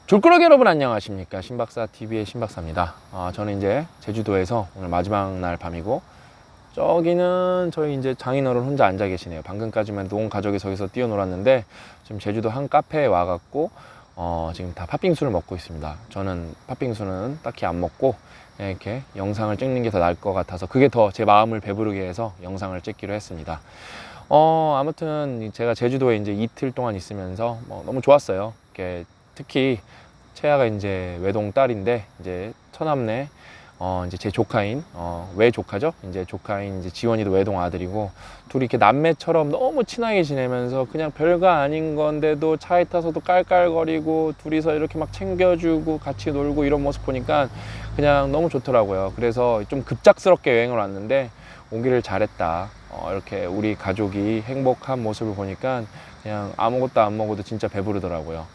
졸꾸러기 여러분 안녕하십니까. 신박사TV의 신박사입니다. 저는 이제 제주도에서 오늘 마지막 날 밤이고, 저기는 저희 이제 장인어른 혼자 앉아 계시네요. 방금까지만 온 가족이 저기서 뛰어놀았는데 지금 제주도 한 카페에 와갖고 지금 다 팥빙수를 먹고 있습니다. 저는 팥빙수는 딱히 안 먹고 그냥 이렇게 영상을 찍는 게 더 나을 것 같아서, 그게 더 제 마음을 배부르게 해서 영상을 찍기로 했습니다. 아무튼 제가 제주도에 이제 이틀 동안 있으면서 너무 좋았어요. 이렇게 특히 채아가 이제 외동 딸인데, 이제 처남네 이제 제 조카인 외조카죠. 이제 조카인 이제 지원이도 외동 아들이고, 둘이 이렇게 남매처럼 너무 친하게 지내면서 그냥 별거 아닌 건데도 차에 타서도 깔깔거리고 둘이서 이렇게 막 챙겨주고 같이 놀고 이런 모습 보니까 그냥 너무 좋더라고요. 그래서 좀 급작스럽게 여행을 왔는데 오기를 잘했다. 이렇게 우리 가족이 행복한 모습을 보니까 그냥 아무것도 안 먹어도 진짜 배부르더라고요.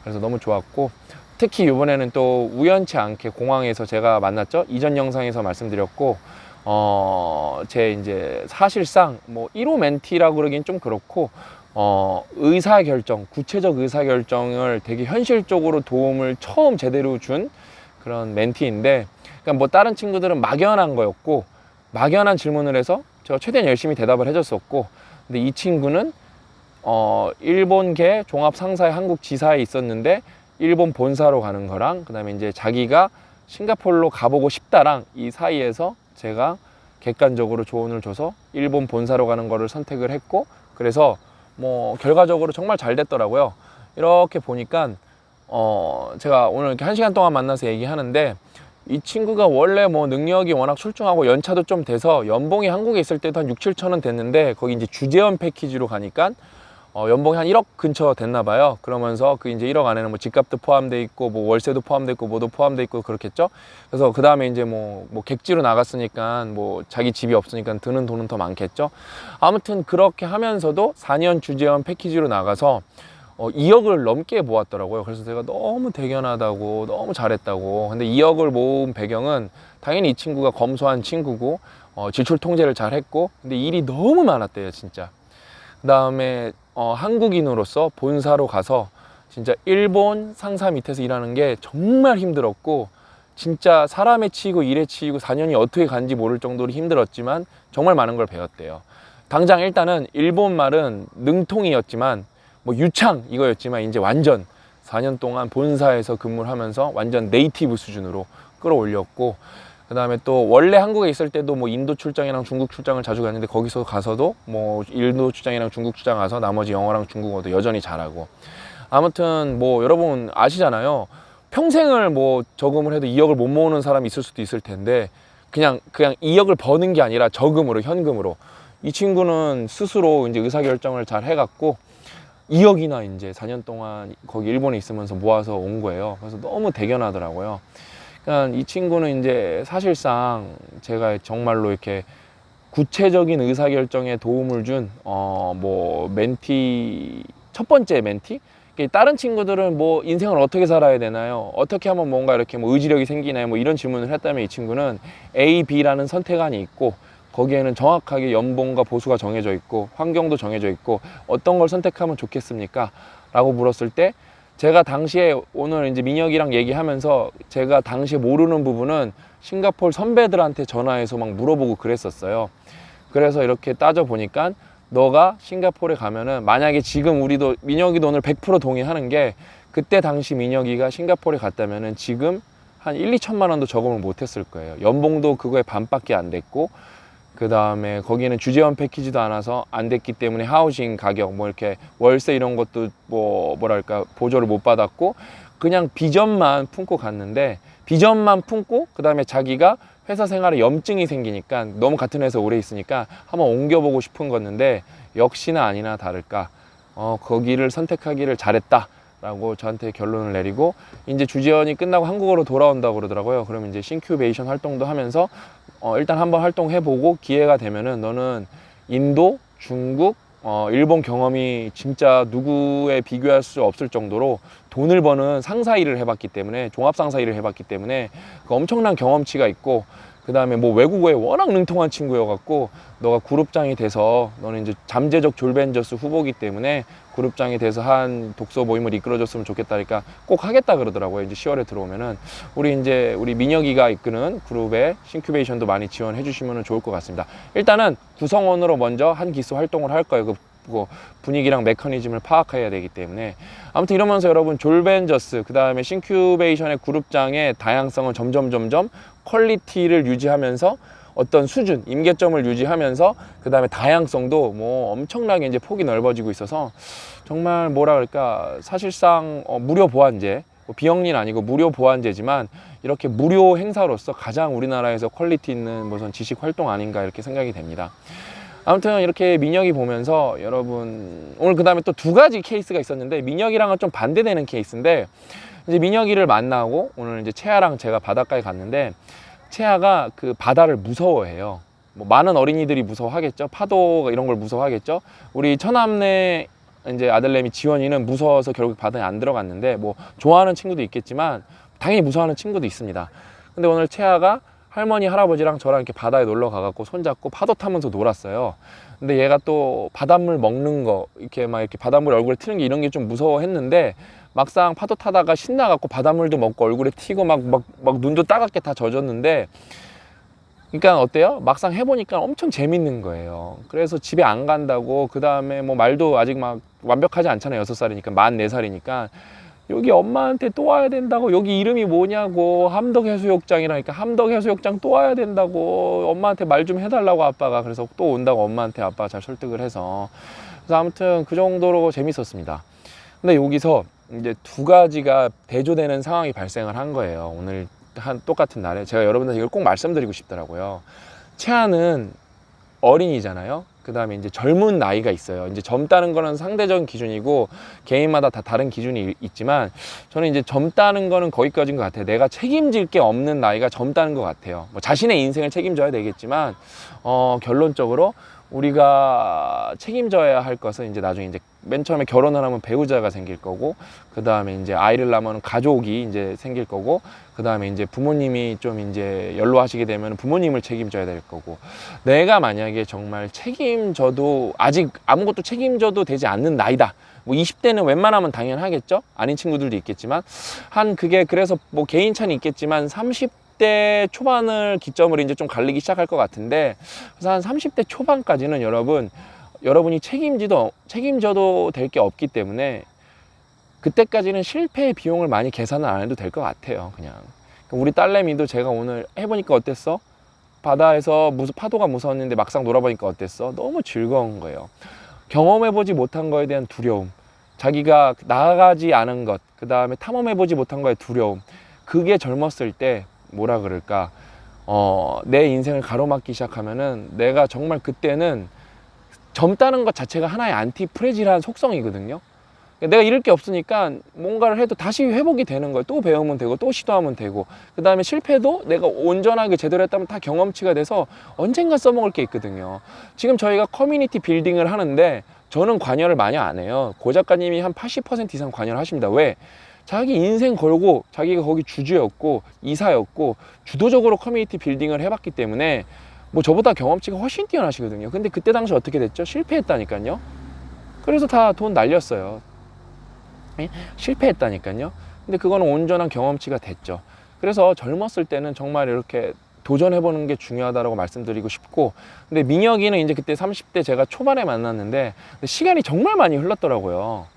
그래서 너무 좋았고, 특히 이번에는 또 우연치 않게 공항에서 제가 만났죠. 이전 영상에서 말씀드렸고, 제 이제 사실상 뭐 1호 멘티라고 그러긴 좀 그렇고, 의사결정, 구체적 의사결정을 되게 현실적으로 도움을 처음 제대로 준 그런 멘티인데, 그러니까 뭐 다른 친구들은 막연한 거였고, 막연한 질문을 해서 제가 최대한 열심히 대답을 해줬었고, 근데 이 친구는 일본계 종합상사의 한국 지사에 있었는데 일본 본사로 가는 거랑, 그 다음에 이제 자기가 싱가포르로 가보고 싶다랑 이 사이에서 제가 객관적으로 조언을 줘서 일본 본사로 가는 거를 선택을 했고, 그래서 뭐 결과적으로 정말 잘 됐더라고요. 이렇게 보니까 제가 오늘 이렇게 1시간 동안 만나서 얘기하는데, 이 친구가 원래 뭐 능력이 워낙 출중하고 연차도 좀 돼서 연봉이 한국에 있을 때도 한 6, 7천 원 됐는데, 거기 이제 주재원 패키지로 가니까 연봉이 한 1억 근처 됐나 봐요. 그러면서 그 이제 1억 안에는 뭐 집값도 포함돼 있고 뭐 월세도 포함돼 있고 뭐도 포함돼 있고 그렇겠죠. 그래서 그 다음에 이제 뭐 객지로 나갔으니까 뭐 자기 집이 없으니까 드는 돈은 더 많겠죠. 아무튼 그렇게 하면서도 4년 주재원 패키지로 나가서 2억을 넘게 모았더라고요. 그래서 제가 너무 대견하다고, 너무 잘했다고. 근데 2억을 모은 배경은 당연히 이 친구가 검소한 친구고 지출 통제를 잘 했고, 근데 일이 너무 많았대요, 진짜. 그 다음에 한국인으로서 본사로 가서 진짜 일본 상사 밑에서 일하는 게 정말 힘들었고, 진짜 사람에 치이고 일에 치이고 4년이 어떻게 간지 모를 정도로 힘들었지만 정말 많은 걸 배웠대요. 당장 일단은 일본 말은 능통이었지만 뭐 유창 이거였지만, 이제 완전 4년 동안 본사에서 근무를 하면서 완전 네이티브 수준으로 끌어올렸고, 그 다음에 또 원래 한국에 있을 때도 뭐 인도 출장이랑 중국 출장을 자주 갔는데, 거기서 가서도 뭐 인도 출장이랑 중국 출장 가서 나머지 영어랑 중국어도 여전히 잘하고. 아무튼 뭐 여러분 아시잖아요. 평생을 뭐 저금을 해도 2억을 못 모으는 사람이 있을 수도 있을 텐데, 그냥 2억을 버는 게 아니라 저금으로, 현금으로. 이 친구는 스스로 이제 의사결정을 잘 해갖고 2억이나 이제 4년 동안 거기 일본에 있으면서 모아서 온 거예요. 그래서 너무 대견하더라고요. 그러니까 이 친구는 이제 사실상 제가 정말로 이렇게 구체적인 의사결정에 도움을 준 뭐 멘티, 첫 번째 멘티. 다른 친구들은 뭐 인생을 어떻게 살아야 되나요? 어떻게 하면 뭔가 이렇게 뭐 의지력이 생기나요? 뭐 이런 질문을 했다면, 이 친구는 A, B라는 선택안이 있고, 거기에는 정확하게 연봉과 보수가 정해져 있고 환경도 정해져 있고, 어떤 걸 선택하면 좋겠습니까? 라고 물었을 때, 제가 당시에 오늘 이제 민혁이랑 얘기하면서 제가 당시에 모르는 부분은 싱가포르 선배들한테 전화해서 막 물어보고 그랬었어요. 그래서 이렇게 따져보니까, 너가 싱가포르에 가면은, 만약에 지금 우리도, 민혁이도 오늘 100% 동의하는 게, 그때 당시 민혁이가 싱가포르에 갔다면은 지금 한 1, 2천만 원도 저금을 못했을 거예요. 연봉도 그거의 반밖에 안 됐고, 그 다음에 거기는 주재원 패키지도 안 와서 안 됐기 때문에 하우징 가격, 뭐 이렇게 월세 이런 것도 뭐랄까 보조를 못 받았고, 그냥 비전만 품고 갔는데, 비전만 품고 그 다음에 자기가 회사 생활에 염증이 생기니까, 너무 같은 회사 오래 있으니까 한번 옮겨보고 싶은 거였는데, 역시나 아니나 다를까 거기를 선택하기를 잘했다 라고 저한테 결론을 내리고, 이제 주재원이 끝나고 한국으로 돌아온다고 그러더라고요. 그러면 이제 싱큐베이션 활동도 하면서 일단 한번 활동해보고, 기회가 되면은 너는 인도, 중국, 일본 경험이 진짜 누구에 비교할 수 없을 정도로 돈을 버는 상사 일을 해봤기 때문에, 종합상사 일을 해봤기 때문에 그 엄청난 경험치가 있고, 그 다음에 뭐 외국어에 워낙 능통한 친구여갖고 너가 그룹장이 돼서 너는 이제 잠재적 졸벤저스 후보기 때문에 그룹장이 돼서 한 독서 모임을 이끌어줬으면 좋겠다니까 꼭 하겠다 그러더라고요. 이제 10월에 들어오면은 우리 민혁이가 이끄는 그룹에 싱큐베이션도 많이 지원해 주시면 좋을 것 같습니다. 일단은 구성원으로 먼저 한 기수 활동을 할 거예요. 그 분위기랑 메커니즘을 파악해야 되기 때문에 아무튼 이러면서 여러분 졸벤저스 그 다음에 싱큐베이션의 그룹장의 다양성을 점점 퀄리티를 유지하면서 어떤 수준, 임계점을 유지하면서 그 다음에 다양성도 뭐 엄청나게 이제 폭이 넓어지고 있어서 정말 뭐라 그럴까 사실상 무료 보완제 비영리는 아니고 무료 보완제지만 이렇게 무료 행사로서 가장 우리나라에서 퀄리티 있는 무슨 지식 활동 아닌가 이렇게 생각이 됩니다. 아무튼 이렇게 민혁이 보면서 여러분 오늘 그 다음에 또 두 가지 케이스가 있었는데 민혁이랑은 좀 반대되는 케이스인데 이제 민혁이를 만나고 오늘 이제 채아랑 제가 바닷가에 갔는데 채아가 그 바다를 무서워해요. 뭐 많은 어린이들이 무서워하겠죠. 파도 이런 걸 무서워하겠죠. 우리 처남네 이제 아들내미 지원이는 무서워서 결국 바다에 안 들어갔는데 뭐 좋아하는 친구도 있겠지만 당연히 무서워하는 친구도 있습니다. 근데 오늘 채아가 할머니 할아버지랑 저랑 이렇게 바다에 놀러 가갖고 손잡고 파도 타면서 놀았어요. 근데 얘가 또 바닷물 먹는 거 이렇게 막 이렇게 바닷물 얼굴에 튀는 게 이런 게 좀 무서워했는데 막상 파도 타다가 신나갖고 바닷물도 먹고 얼굴에 튀고 막 눈도 따갑게 다 젖었는데 그러니까 어때요? 막상 해보니까 엄청 재밌는 거예요. 그래서 집에 안 간다고 그 다음에 뭐 말도 아직 막 완벽하지 않잖아요. 6살이니까 만 4살이니까 여기 엄마한테 또 와야 된다고 여기 이름이 뭐냐고 함덕해수욕장이라니까 함덕해수욕장 또 와야 된다고 엄마한테 말 좀 해달라고 아빠가 그래서 또 온다고 엄마한테 아빠가 잘 설득을 해서 그래서 아무튼 그 정도로 재밌었습니다. 근데 여기서 이제 두 가지가 대조되는 상황이 발생을 한 거예요. 오늘 한 똑같은 날에 제가 여러분들 이걸 꼭 말씀드리고 싶더라고요. 채아는 어린이잖아요. 그 다음에 이제 젊은 나이가 있어요. 이제 젊다는 거는 상대적인 기준이고 개인마다 다 다른 기준이 있지만 저는 이제 젊다는 거는 거기까지인 것 같아요. 내가 책임질 게 없는 나이가 젊다는 것 같아요. 뭐 자신의 인생을 책임져야 되겠지만 결론적으로 우리가 책임져야 할 것은 이제 나중에 이제 맨 처음에 결혼을 하면 배우자가 생길 거고 그 다음에 이제 아이를 낳으면 가족이 이제 생길 거고 그 다음에 이제 부모님이 좀 이제 연로하시게 되면 부모님을 책임져야 될 거고 내가 만약에 정말 책임져도 아직 아무것도 책임져도 되지 않는 나이다. 뭐 20대는 웬만하면 당연하겠죠. 아닌 친구들도 있겠지만 그게 그래서 뭐 개인차는 있겠지만 30대 초반을 기점으로 이제 좀 갈리기 시작할 것 같은데 그래서 한 30대 초반까지는 여러분이 책임져도 될 게 없기 때문에 그때까지는 실패의 비용을 많이 계산을 안 해도 될 것 같아요. 그냥 우리 딸내미도 제가 오늘 해보니까 어땠어? 바다에서 파도가 무서웠는데 막상 놀아보니까 어땠어? 너무 즐거운 거예요. 경험해보지 못한 거에 대한 두려움, 자기가 나아가지 않은 것, 그 다음에 탐험해보지 못한 거에 두려움, 그게 젊었을 때 뭐라 그럴까 내 인생을 가로막기 시작하면은 내가 정말 그때는 젊다는 것 자체가 하나의 안티프레질한 속성이거든요. 내가 잃을 게 없으니까 뭔가를 해도 다시 회복이 되는 거예요. 또 배우면 되고 또 시도하면 되고 그 다음에 실패도 내가 온전하게 제대로 했다면 다 경험치가 돼서 언젠가 써먹을 게 있거든요. 지금 저희가 커뮤니티 빌딩을 하는데 저는 관여를 많이 안 해요. 고 작가님이 한 80% 이상 관여를 하십니다. 왜? 자기 인생 걸고 자기가 거기 주주였고 이사였고 주도적으로 커뮤니티 빌딩을 해봤기 때문에 뭐 저보다 경험치가 훨씬 뛰어나시거든요. 근데 그때 당시 어떻게 됐죠? 실패했다니까요. 그래서 다 돈 날렸어요. 실패했다니까요. 근데 그거는 온전한 경험치가 됐죠. 그래서 젊었을 때는 정말 이렇게 도전해보는 게 중요하다고 말씀드리고 싶고 근데 민혁이는 이제 그때 30대 제가 초반에 만났는데 시간이 정말 많이 흘렀더라고요.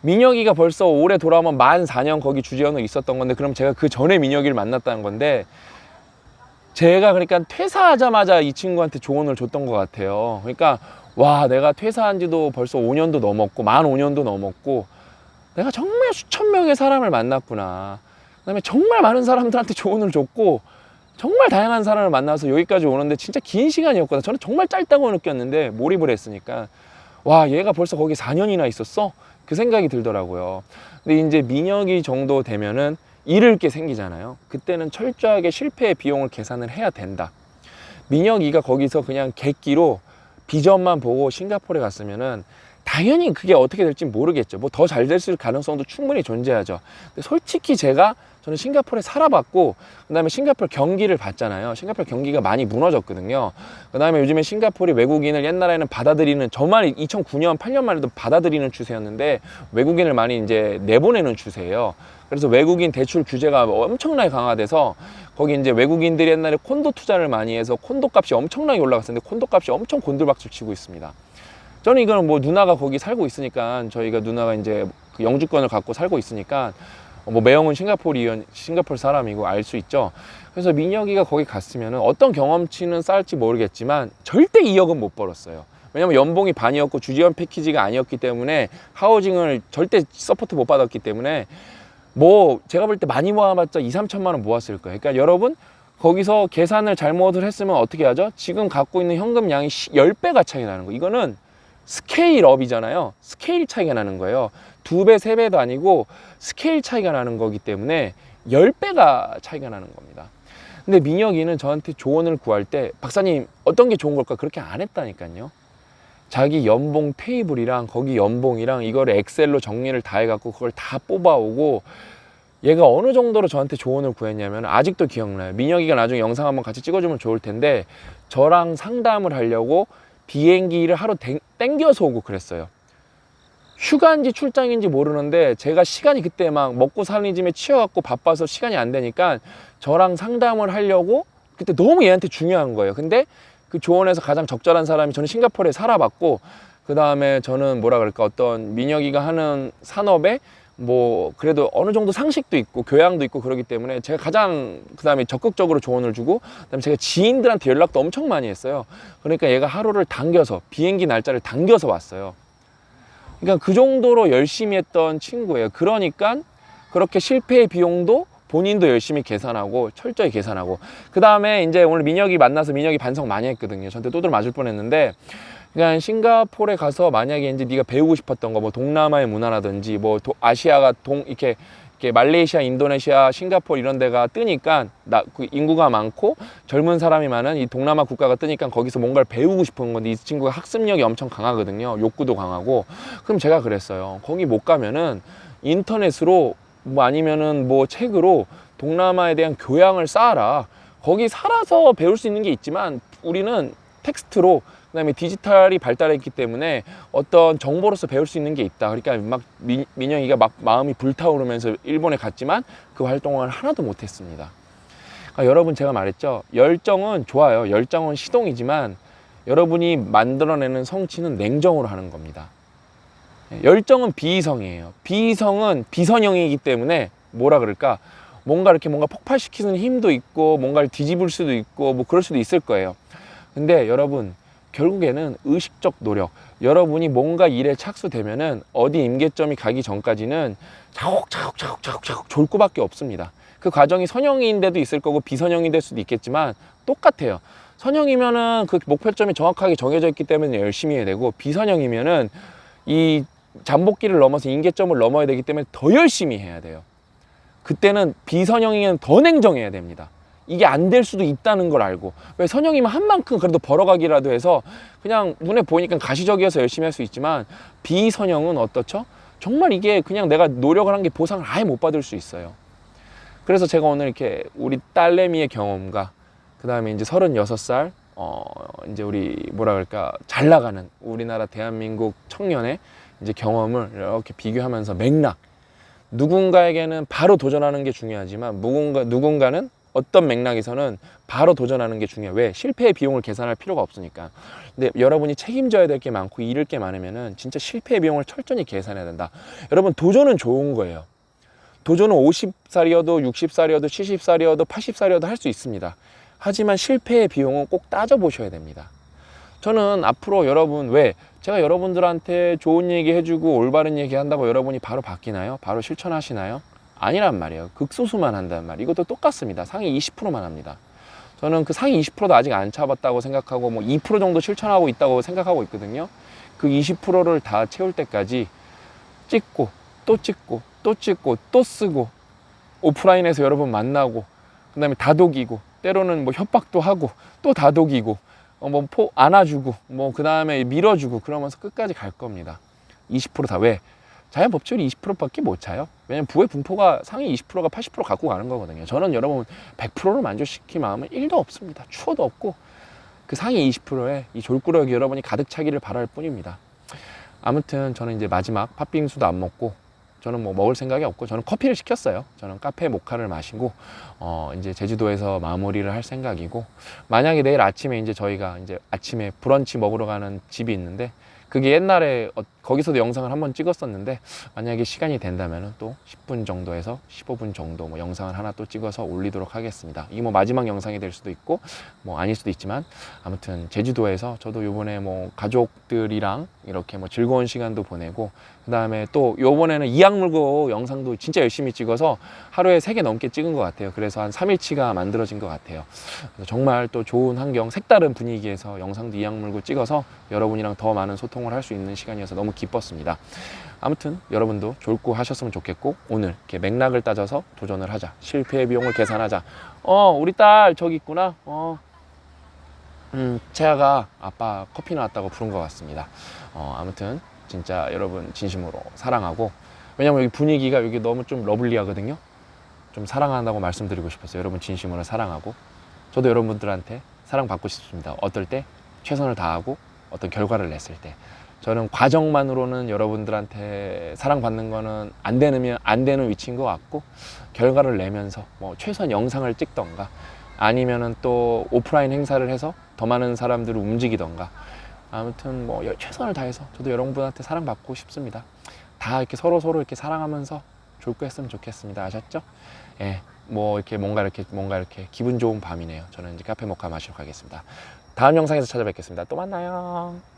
민혁이가 벌써 올해 돌아오면 만 4년 거기 주재원으로 있었던 건데 그럼 제가 그 전에 민혁이를 만났다는 건데 제가 그러니까 퇴사하자마자 이 친구한테 조언을 줬던 것 같아요. 그러니까 와 내가 퇴사한 지도 벌써 5년도 넘었고 만 5년도 넘었고 내가 정말 수천 명의 사람을 만났구나. 그 다음에 정말 많은 사람들한테 조언을 줬고 정말 다양한 사람을 만나서 여기까지 오는데 진짜 긴 시간이었거든. 저는 정말 짧다고 느꼈는데 몰입을 했으니까 와 얘가 벌써 거기 4년이나 있었어? 그 생각이 들더라고요. 근데 이제 민혁이 정도 되면은 잃을 게 생기잖아요. 그때는 철저하게 실패의 비용을 계산을 해야 된다. 민혁이가 거기서 그냥 객기로 비전만 보고 싱가포르에 갔으면은 당연히 그게 어떻게 될지 모르겠죠. 뭐 더 잘 됐을 가능성도 충분히 존재하죠. 근데 솔직히 저는 싱가포르에 살아봤고, 그 다음에 싱가포르 경기를 봤잖아요. 싱가포르 경기가 많이 무너졌거든요. 그 다음에 요즘에 싱가포르이 외국인을 옛날에는 받아들이는, 정말 2009년, 8년만 해도 받아들이는 추세였는데, 외국인을 많이 이제 내보내는 추세예요. 그래서 외국인 대출 규제가 엄청나게 강화돼서, 거기 이제 외국인들이 옛날에 콘도 투자를 많이 해서 콘도 값이 엄청나게 올라갔었는데, 콘도 값이 엄청 곤두박질 치고 있습니다. 저는 이거는 뭐 누나가 거기 살고 있으니까, 저희가 누나가 이제 그 영주권을 갖고 살고 있으니까, 뭐 매형은 싱가포르 사람이고 알 수 있죠. 그래서 민혁이가 거기 갔으면 어떤 경험치는 쌓을지 모르겠지만 절대 2억은 못 벌었어요. 왜냐면 연봉이 반이었고 주지원 패키지가 아니었기 때문에, 하우징을 절대 서포트 못 받았기 때문에, 뭐 제가 볼 때 많이 모아봤자 2, 3천만 원 모았을 거예요. 그러니까 여러분, 거기서 계산을 잘못을 했으면 어떻게 하죠? 지금 갖고 있는 현금량이 10배가 차이 나는 거예요. 이거는 스케일업이잖아요. 스케일 차이가 나는 거예요. 2배, 3배도 아니고 스케일 차이가 나는 거기 때문에 10배가 차이가 나는 겁니다. 근데 민혁이는 저한테 조언을 구할 때, 박사님 어떤 게 좋은 걸까? 그렇게 안 했다니까요. 자기 연봉 테이블이랑 거기 연봉이랑 이거를 엑셀로 정리를 다 해갖고 그걸 다 뽑아오고, 얘가 어느 정도로 저한테 조언을 구했냐면, 아직도 기억나요. 민혁이가 나중에 영상 한번 같이 찍어주면 좋을 텐데, 저랑 상담을 하려고 비행기를 하루 땡겨서 오고 그랬어요. 휴가인지 출장인지 모르는데, 제가 시간이 그때 막 먹고 사는 짐에 치여갖고 바빠서 시간이 안 되니까 저랑 상담을 하려고, 그때 너무 얘한테 중요한 거예요. 근데 그 조언에서 가장 적절한 사람이, 저는 싱가포르에 살아봤고, 그 다음에 저는 뭐라 그럴까, 어떤 민혁이가 하는 산업에 뭐 그래도 어느 정도 상식도 있고 교양도 있고 그러기 때문에 제가 가장 그 다음에 적극적으로 조언을 주고, 그 다음에 제가 지인들한테 연락도 엄청 많이 했어요. 그러니까 얘가 하루를 당겨서, 비행기 날짜를 당겨서 왔어요. 그러니까 그 정도로 열심히 했던 친구예요. 그러니까 그렇게 실패의 비용도 본인도 열심히 계산하고 철저히 계산하고, 그 다음에 이제 오늘 민혁이 만나서 민혁이 반성 많이 했거든요. 저한테 또들 맞을 뻔했는데, 그러니까 싱가포르에 가서 만약에 이제 네가 배우고 싶었던 거, 뭐 동남아의 문화라든지 뭐 아시아가 이렇게 말레이시아, 인도네시아, 싱가포르 이런 데가 뜨니까, 그 인구가 많고 젊은 사람이 많은 이 동남아 국가가 뜨니까 거기서 뭔가를 배우고 싶은 건데, 이 친구가 학습력이 엄청 강하거든요. 욕구도 강하고. 그럼 제가 그랬어요. 거기 못 가면은 인터넷으로 뭐 아니면은 뭐 책으로 동남아에 대한 교양을 쌓아라. 거기 살아서 배울 수 있는 게 있지만 우리는 텍스트로, 그다음에 디지털이 발달했기 때문에 어떤 정보로서 배울 수 있는 게 있다. 그러니까 막 민영이가 막 마음이 불타오르면서 일본에 갔지만 그 활동을 하나도 못했습니다. 그러니까 여러분, 제가 말했죠. 열정은 좋아요. 열정은 시동이지만 여러분이 만들어내는 성취는 냉정으로 하는 겁니다. 열정은 비이성이에요. 비이성은 비선형이기 때문에 뭐라 그럴까, 뭔가 이렇게 뭔가 폭발시키는 힘도 있고 뭔가를 뒤집을 수도 있고 뭐 그럴 수도 있을 거예요. 근데 여러분, 결국에는 의식적 노력, 여러분이 뭔가 일에 착수되면은 어디 임계점이 가기 전까지는 차곡차곡 졸고밖에 없습니다. 그 과정이 선형인데도 있을 거고 비선형이 될 수도 있겠지만 똑같아요. 선형이면은 그 목표점이 정확하게 정해져 있기 때문에 열심히 해야 되고, 비선형이면은 이 잠복기를 넘어서 임계점을 넘어야 되기 때문에 더 열심히 해야 돼요. 그때는 비선형이면 더 냉정해야 됩니다. 이게 안 될 수도 있다는 걸 알고. 왜, 선형이면 한 만큼 그래도 벌어가기라도 해서 그냥 눈에 보이니까 가시적이어서 열심히 할 수 있지만, 비선형은 어떻죠? 정말 이게 그냥 내가 노력을 한 게 보상을 아예 못 받을 수 있어요. 그래서 제가 오늘 이렇게 우리 딸내미의 경험과, 그 다음에 이제 36살 이제 우리 뭐라 그럴까, 잘 나가는 우리나라 대한민국 청년의 이제 경험을 이렇게 비교하면서 맥락, 누군가에게는 바로 도전하는 게 중요하지만 누군가는 어떤 맥락에서는 바로 도전하는 게 중요해요. 왜? 실패의 비용을 계산할 필요가 없으니까. 근데 여러분이 책임져야 될 게 많고 잃을 게 많으면은 진짜 실패의 비용을 철저히 계산해야 된다. 여러분, 도전은 좋은 거예요. 도전은 50살이어도 60살이어도 70살이어도 80살이어도 할 수 있습니다. 하지만 실패의 비용은 꼭 따져보셔야 됩니다. 저는 앞으로 여러분, 왜? 제가 여러분들한테 좋은 얘기 해주고 올바른 얘기 한다고 여러분이 바로 바뀌나요? 바로 실천하시나요? 아니란 말이에요. 극소수만 한단 말이에요. 이것도 똑같습니다. 상위 20%만 합니다. 저는 그 상위 20%도 아직 안 차봤다고 생각하고 뭐 2% 정도 실천하고 있다고 생각하고 있거든요. 그 20%를 다 채울 때까지 찍고 또 찍고 또 찍고 또 쓰고, 오프라인에서 여러분 만나고, 그 다음에 다독이고, 때로는 뭐 협박도 하고 또 다독이고, 뭐 안아주고, 뭐 그 다음에 밀어주고, 그러면서 끝까지 갈 겁니다. 20% 다. 왜? 자연 법칙으로 20%밖에 못 차요. 왜냐면 부의 분포가 상위 20%가 80% 갖고 가는 거거든요. 저는 여러분 100%를 만족시킬 마음은 1도 없습니다. 추워도 없고 그 상위 20%에 이 졸꾸러기 여러분이 가득 차기를 바랄 뿐입니다. 아무튼 저는 이제 마지막 팥빙수도 안 먹고 저는 뭐 먹을 생각이 없고 저는 커피를 시켰어요. 저는 카페 모카를 마시고 이제 제주도에서 마무리를 할 생각이고, 만약에 내일 아침에 이제 저희가 이제 아침에 브런치 먹으러 가는 집이 있는데 그게 옛날에 거기서도 영상을 한번 찍었었는데 만약에 시간이 된다면 또 10분 정도에서 15분 정도 뭐 영상을 하나 또 찍어서 올리도록 하겠습니다. 이게 뭐 마지막 영상이 될 수도 있고 뭐 아닐 수도 있지만, 아무튼 제주도에서 저도 요번에 뭐 가족들이랑 이렇게 뭐 즐거운 시간도 보내고, 그 다음에 또 요번에는 이악물고 영상도 진짜 열심히 찍어서 하루에 3개 넘게 찍은 것 같아요. 그래서 한 3일치가 만들어진 것 같아요. 그래서 정말 또 좋은 환경, 색다른 분위기에서 영상도 이악물고 찍어서 여러분이랑 더 많은 소통을 할 수 있는 시간이어서 너무 기뻤습니다. 아무튼 여러분도 졸고 하셨으면 좋겠고, 오늘 이렇게 맥락을 따져서 도전을 하자, 실패의 비용을 계산하자. 우리 딸 저기 있구나. 채아가 아빠 커피 나왔다고 부른 것 같습니다. 아무튼 진짜 여러분 진심으로 사랑하고, 왜냐면 여기 분위기가 여기 너무 좀 러블리하거든요. 좀 사랑한다고 말씀드리고 싶었어요. 여러분 진심으로 사랑하고, 저도 여러분들한테 사랑받고 싶습니다. 어떨 때? 최선을 다하고 어떤 결과를 냈을 때. 저는 과정만으로는 여러분들한테 사랑받는 거는 안 되는 위치인 것 같고, 결과를 내면서 뭐 최소한 영상을 찍던가 아니면은 또 오프라인 행사를 해서 더 많은 사람들을 움직이던가, 아무튼 뭐 최선을 다해서 저도 여러분한테 사랑받고 싶습니다. 다 이렇게 서로 이렇게 사랑하면서 졸고 했으면 좋겠습니다. 아셨죠? 예, 뭐 이렇게 뭔가 이렇게 기분 좋은 밤이네요. 저는 이제 카페 모카 마시러 가겠습니다. 다음 영상에서 찾아뵙겠습니다. 또 만나요.